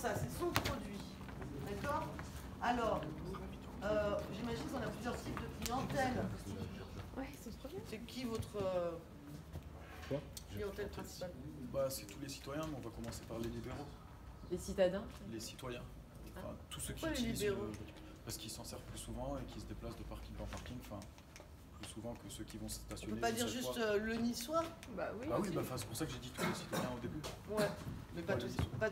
ça, c'est son produit. D'accord? Alors, j'imagine qu'on a plusieurs types de clientèle. Ouais, c'est trop bien. C'est qui votre clientèle principale? Bah, c'est tous les citoyens, mais on va commencer par les libéraux. Les citadins? Les citoyens. Enfin, tous ceux qui Pourquoi les utilisent libéraux? parce qu'ils s'en servent plus souvent et qui se déplacent de parking en parking, enfin, plus souvent que ceux qui vont se On stationner. peut pas une dire seule juste fois. le niçois? Bah oui. Bah oui, bah, c'est pour ça que j'ai dit tous les citoyens au début. Ouais, mais pas tous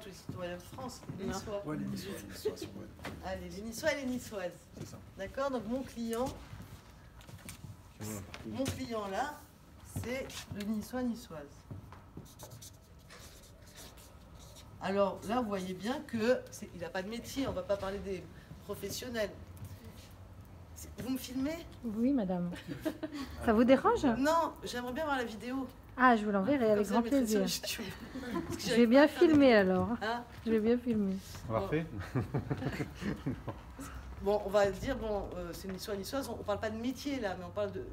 les citoyens de France, les Non. niçois. Ouais, les niçois sont bonnes. Allez, les niçois et les niçoises. C'est ça. D'accord? Donc mon client là, c'est le niçois niçoise. Alors là, vous voyez bien que il n'a pas de métier, on va pas parler des professionnels. Vous me filmez? Oui, madame. Ça vous dérange? Non, j'aimerais bien voir la vidéo. Ah, je vous l'enverrai avec Comme ça, grand je mettrai sur plaisir. YouTube. Je vais bien filmer alors. Hein? Je vais bien filmer. Parfait. Bon, on va dire, bon, c'est niçois, niçoise, on parle pas de métier là, mais on parle de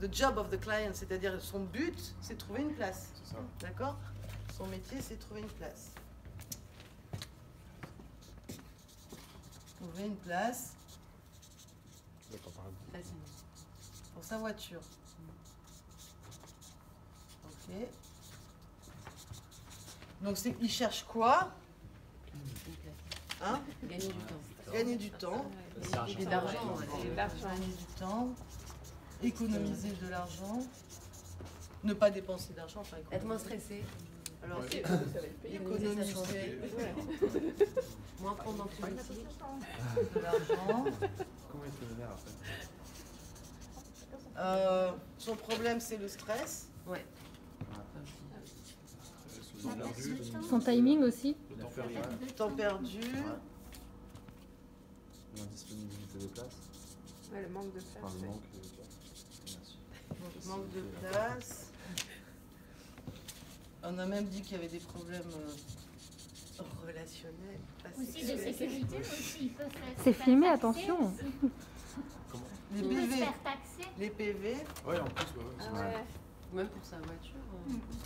the job of the client, c'est-à-dire son but, c'est de trouver une place. C'est ça. D'accord? Son métier, c'est de trouver une place. Trouver une place Facilement. pour sa voiture. Ok. Donc, il cherche quoi? Hein? Gagner du temps. Gagner du temps. Et d'argent. Gagner du temps. Économiser de l'argent. Ne pas dépenser d'argent. Enfin, Être moins stressé. alors, Ouais. économiser Moins prendre d'antibiotiques. de l'argent. Comment il se vénère après? Son problème, c'est le stress. Ouais. Le temps perdu, Son timing aussi. le temps perdu. Temps perdu. L'indisponibilité de place. Ouais, le manque de place. Enfin, le manque de place. Merci. Manque de place. On a même dit qu'il y avait des problèmes relationnels. pas Aussi de sexuels. sécurité aussi, il peut se C'est faire filmé, taxer attention. aussi. Les Il peut se PV. faire taxer. Les PV. Ouais, en plus, ouais, Ah c'est ouais. Ou même pour sa voiture,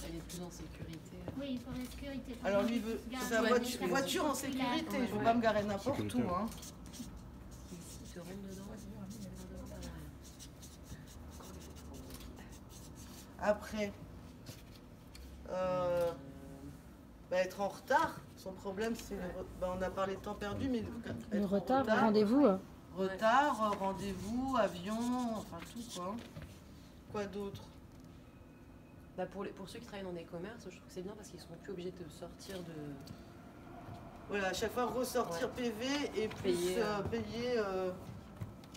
elle est plus en sécurité. Oui, pour la sécurité. Alors lui veut sa voiture en sécurité. Je ne veux pas me garer n'importe où. Hein. Ici, il te rentre dedans. Après, être en retard. Son problème, c'est on a parlé de temps perdu, mais Le être en retard, rendez-vous. Retard, rendez-vous, avion, enfin tout quoi. Quoi d'autre? Bah pour ceux qui travaillent dans des commerces, je trouve que c'est bien parce qu'ils seront plus obligés de sortir de... Voilà, à chaque fois ressortir PV et plus payer,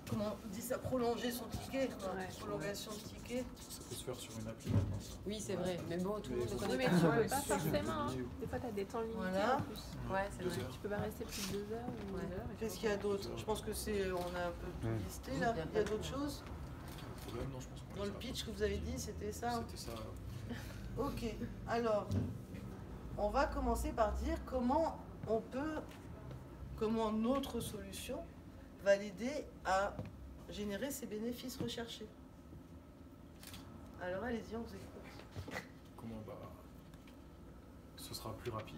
comment on dit ça, prolonger son ticket, quoi. Ouais. Prolongation de ticket. Ça peut se faire sur une appli maintenant. Oui, c'est vrai, mais bon, tout le monde ne Oui, connaît mais pas. tu peux Ouais, pas c'est forcément. Hein. fini. Des fois, tu as des temps limités Voilà. en plus. Ouais, c'est 2 vrai. heures. Tu peux pas rester plus de 2 heures ou Ouais. 1 heure. Qu'est-ce qu'il y a d'autre? Je pense que on a un peu tout listé là. Il y a d'autres choses? Problème, non, je pense qu'on Dans le pitch que vous avez dit, c'était ça? C'était ça. Ok, alors, on va commencer par dire comment notre solution va l'aider à générer ces bénéfices recherchés. Alors allez-y, on vous écoute. Comment ce sera plus rapide.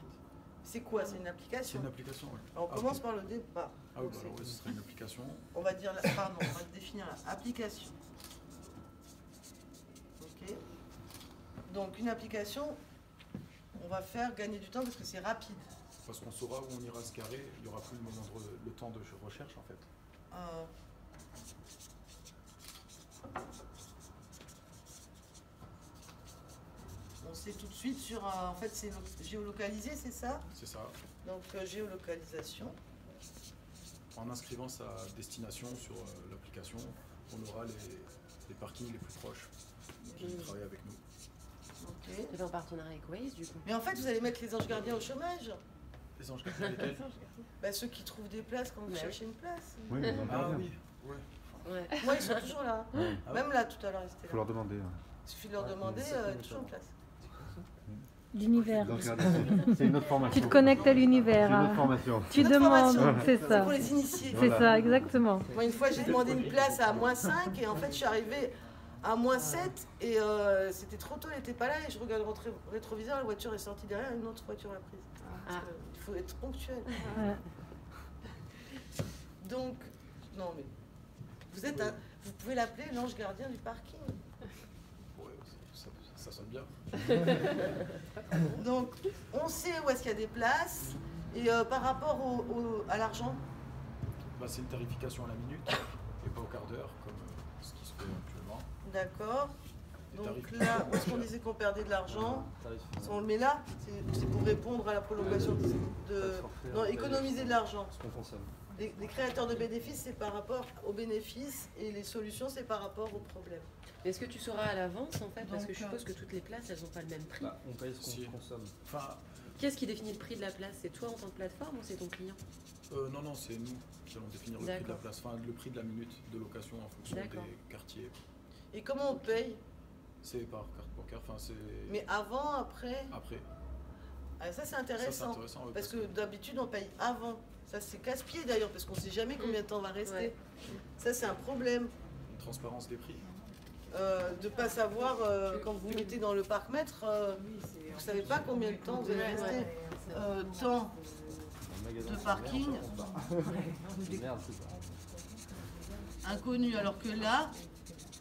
C'est quoi? C'est une C'est application? une application, oui. Alors, on commence par le départ. Ah oui, bah, ouais, ce sera une application. On va dire, pardon, on va définir la application. Ok. Donc une application, on va faire gagner du temps parce que c'est rapide. Parce qu'on saura où on ira se garer, il n'y aura plus le temps de recherche en fait. On sait tout de suite sur en fait c'est géolocalisé, c'est ça? C'est ça. Donc géolocalisation. En inscrivant sa destination sur l'application, on aura les parkings les plus proches qui travaillent avec nous. Ok. C'est en partenariat avec Waze, du coup. Mais en fait, vous allez mettre les anges gardiens au chômage. Les anges gardiens lesquels? Bah, ceux qui trouvent des places quand vous Ouais. cherchez une place. Oui, mais on en Ah parle bien. oui, ouais. Ouais. Moi, ils sont toujours là. Ouais. Ah Même là, tout à l'heure, ils étaient Faut là. leur demander. Il suffit de leur demander, toujours une place. L'univers. Donc, c'est une autre formation. Tu te connectes à C'est l'univers. une autre hein. formation. Tu Notre demandes, formation. c'est C'est ça. pour les initiés. C'est Voilà. ça, exactement. Moi, une fois, j'ai demandé une place à -5 et en fait, je suis arrivée à -7 et c'était trop tôt, elle n'était pas là et je regarde le rétroviseur, la voiture est sortie derrière, une autre voiture l'a prise. Parce Ah. que faut être ponctuel. Ouais. Donc, non mais, vous pouvez l'appeler l'ange gardien du parking. Ouais, ça sonne bien. Donc, on sait où est-ce qu'il y a des places. Et par rapport à l'argent, Bah, c'est une tarification à la minute et pas au quart d'heure, comme ce qui se fait actuellement. d'accord. Des Donc tarifs. là, où est-ce qu'on disait qu'on perdait de l'argent? Tarif, Si on le met là, c'est pour répondre à la prolongation de... forfait, Non, on paye économiser de l'argent. ce qu'on consomme. Les créateurs de bénéfices, c'est par rapport aux bénéfices et les solutions, c'est par rapport aux problèmes. Est-ce que tu sauras à l'avance en fait? Parce que je Donc, suppose que toutes les places elles n'ont pas le même prix. Bah, on paye ce qu'on Si. consomme. Enfin, Qu'est-ce qui définit le prix de la place? C'est toi en tant que plateforme ou c'est ton client? non, c'est nous qui allons définir le prix de la D'accord. place, enfin le prix de la minute de location en fonction D'accord. des quartiers. Et comment on paye? C'est par carte bancaire, enfin c'est Mais avant, après? après. Ah, ça, c'est Ça, c'est intéressant. intéressant. ouais, Parce que d'habitude, on paye avant. Ça, c'est casse-pied d'ailleurs, parce qu'on ne sait jamais combien de temps on va rester. Ouais. Ça, c'est un problème. une transparence des prix. De ne pas savoir, quand vous mettez dans le parc-mètre, vous ne savez pas combien de temps vous allez rester. Temps Un magasin, de c'est parking. merde, ça compte pas. C'est merde, c'est ça. inconnu. Alors que là,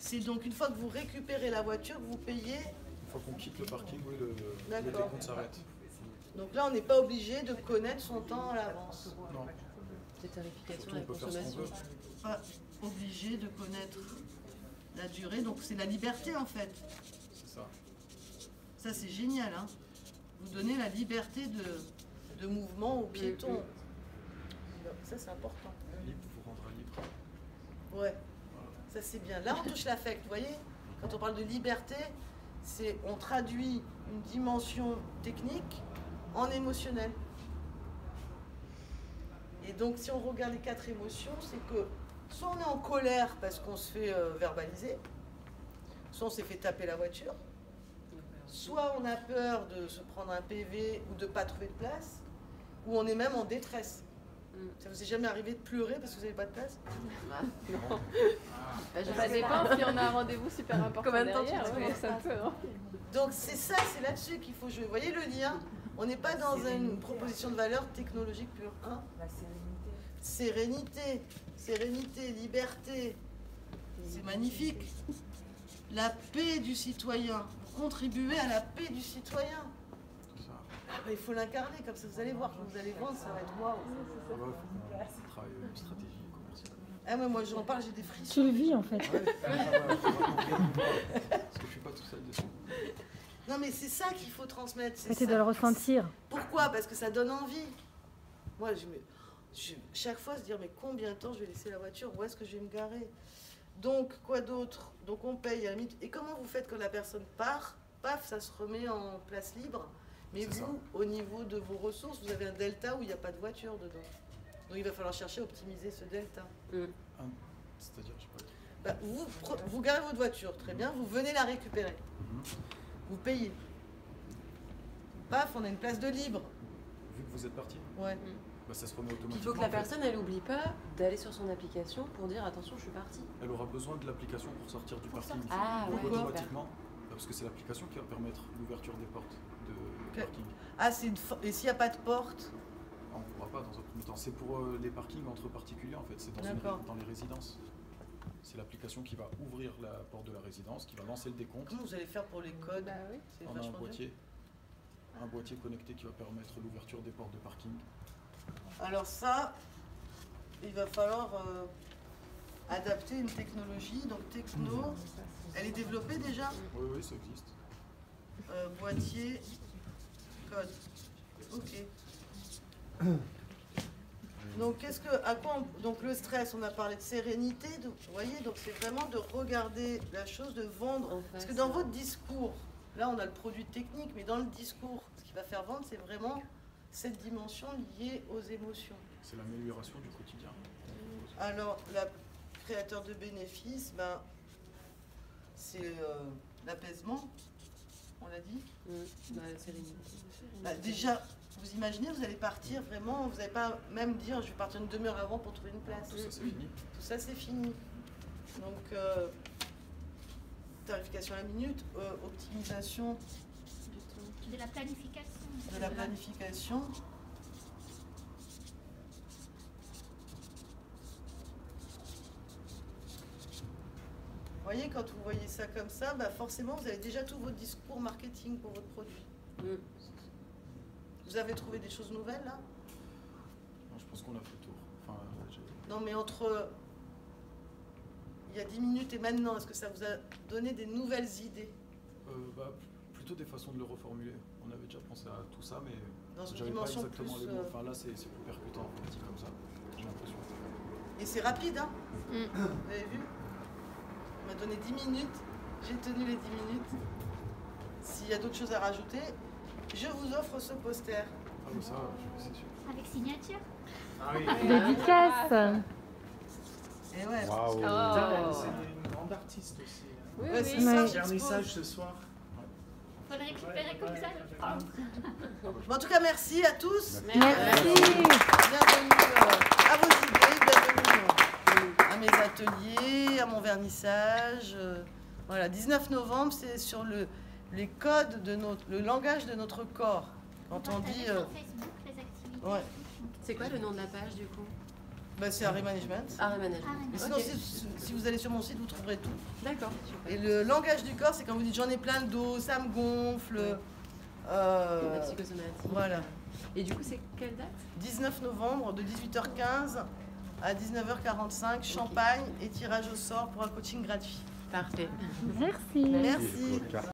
c'est donc une fois que vous récupérez la voiture, vous payez. Une fois qu'on quitte le parking, oui, le D'accord. décompte s'arrête. Donc là, on n'est pas obligé de connaître son temps à l'avance. Non, C'est tarification surtout à on la peut faire ce qu'on consommation. veut. Pas obligé de connaître la durée. Donc c'est la liberté en fait. C'est ça. Ça, c'est génial. Hein. Vous donnez la liberté de mouvement aux piétons. Ça, c'est important. Libre vous rendra libre. Ouais, ça c'est bien. Là, on touche l'affect, vous voyez? Quand on parle de liberté, on traduit une dimension technique en émotionnel. Et donc, si on regarde les 4 émotions, c'est que soit on est en colère parce qu'on se fait verbaliser, soit on s'est fait taper la voiture, soit on a peur de se prendre un PV ou de ne pas trouver de place, ou on est même en détresse. Ça vous est jamais arrivé de pleurer parce que vous n'avez pas de place? Non. Bah, je Ça sais dépend pas. si on a un rendez-vous super important Combien de temps tu derrière, te ouais, prends ça peut. Hein. Donc c'est ça, c'est là-dessus qu'il faut jouer. Vous voyez le lien? On n'est pas dans une proposition de valeur technologique pure. Hein? La sérénité. Sérénité, sérénité, liberté. C'est magnifique. La paix du citoyen. Contribuer à la paix du citoyen. Tout ça. Ah bah, il faut l'incarner, comme ça vous allez voir, quand vous allez vendre, ça va être waouh. Ah ouais, faut qu'on travaille une stratégie commerciale. Ah ouais, moi j'en parle, j'ai des frissons. Tu le vis en fait. Ouais, parce que je suis pas tout seul dessus. Non mais c'est ça qu'il faut transmettre. C'est ça. de le ressentir. Pourquoi? Parce que ça donne envie. Moi, chaque fois se dire, mais combien de temps je vais laisser la voiture? Où est-ce que je vais me garer? Donc, quoi d'autre? Donc, on paye à la limite. Et comment vous faites quand la personne part? Paf, ça se remet en place libre. Mais C'est vous, au niveau de vos ressources, vous avez un delta où il n'y a pas de voiture dedans. Donc, il va falloir chercher à optimiser ce delta. C'est-à-dire, je sais pas. Bah, vous garez votre voiture, très bien. Vous venez la récupérer. Vous payez. Paf, on a une place de libre. Vu que vous êtes parti, Ouais. bah, ça se remet Il automatiquement. faut que la en fait. personne elle oublie pas d'aller sur son application pour dire attention je suis partie. Elle aura besoin de l'application pour sortir du parking. Ah Donc ouais, automatiquement, parce que c'est l'application qui va permettre l'ouverture des portes de Ok. parking. Ah, et s'il n'y a pas de porte? On ne pourra pas dans un premier temps. C'est pour les parkings entre particuliers en fait, c'est D'accord. dans les résidences. C'est l'application qui va ouvrir la porte de la résidence, qui va lancer le décompte. Comment vous allez faire pour les codes? Bah oui. C'est On a un vachement dur. boîtier connecté qui va permettre l'ouverture des portes de parking. Alors ça, il va falloir adapter une technologie. Donc Techno, elle est développée déjà. Oui, ça existe. Boîtier, code. Ok. Donc donc le stress, on a parlé de sérénité. Donc, vous voyez, donc c'est vraiment de regarder la chose, de vendre. En Parce face, que dans votre discours, là on a le produit technique, mais dans le discours, ce qui va faire vendre, c'est vraiment cette dimension liée aux émotions. C'est l'amélioration du quotidien. Alors, la créateur de bénéfices, ben, c'est l'apaisement, on l'a dit. Bah, la sérénité. Bah, déjà, vous imaginez, vous allez partir vraiment, vous n'allez pas même dire je vais partir une demi-heure avant pour trouver une place. Tout ça, c'est fini. Tout ça, c'est fini. Donc, tarification à la minute, optimisation De la planification. de la planification. voyez, quand vous voyez ça comme ça, bah forcément, vous avez déjà tout votre discours marketing pour votre produit. Mm. Vous avez trouvé des choses nouvelles, là? Non, je pense qu'on a fait le tour. Enfin, Non, mais entre il y a 10 minutes et maintenant, est-ce que ça vous a donné des nouvelles idées? bah, plutôt des façons de le reformuler. On avait déjà pensé à tout ça, mais Dans une j'avais pas dimension exactement plus, les mots. Enfin là, c'est plus percutant, en fait, dit comme ça. J'ai l'impression. Et c'est rapide, hein? Mm. Vous avez vu? On m'a donné 10 minutes, j'ai tenu les 10 minutes. S'il y a d'autres choses à rajouter, je vous offre ce poster. Ah oui, ça, c'est sûr. Avec signature. Ah oui. Dédicace. Et ouais. Waouh. Putain, c'est une grande artiste aussi. Hein. Oui, Ouais, oui. c'est Ouais. ça, Le j'expose. vernissage ce soir. Faut le récupérer comme ça. Bon, en tout cas, merci à tous. Merci. Bienvenue à vos idées, bienvenue à mes ateliers, à mon vernissage. Voilà, 19 novembre, c'est sur les codes de le langage de notre corps. Quand on dit... Sur Facebook, les activités. ouais. C'est quoi le nom de la page du coup? Bah, c'est Harry Management. Arrêt management. Mais sinon, Ok. si vous allez sur mon site, vous trouverez tout. D'accord, super. Et le langage du corps, c'est quand vous dites j'en ai plein de dos, ça me gonfle. Ouais. La psychosomatique. Voilà. Et du coup, c'est quelle date? 19 novembre de 18h15 à 19h45, Champagne et tirage au sort pour un coaching gratuit. Parfait. Merci. Merci. Coca.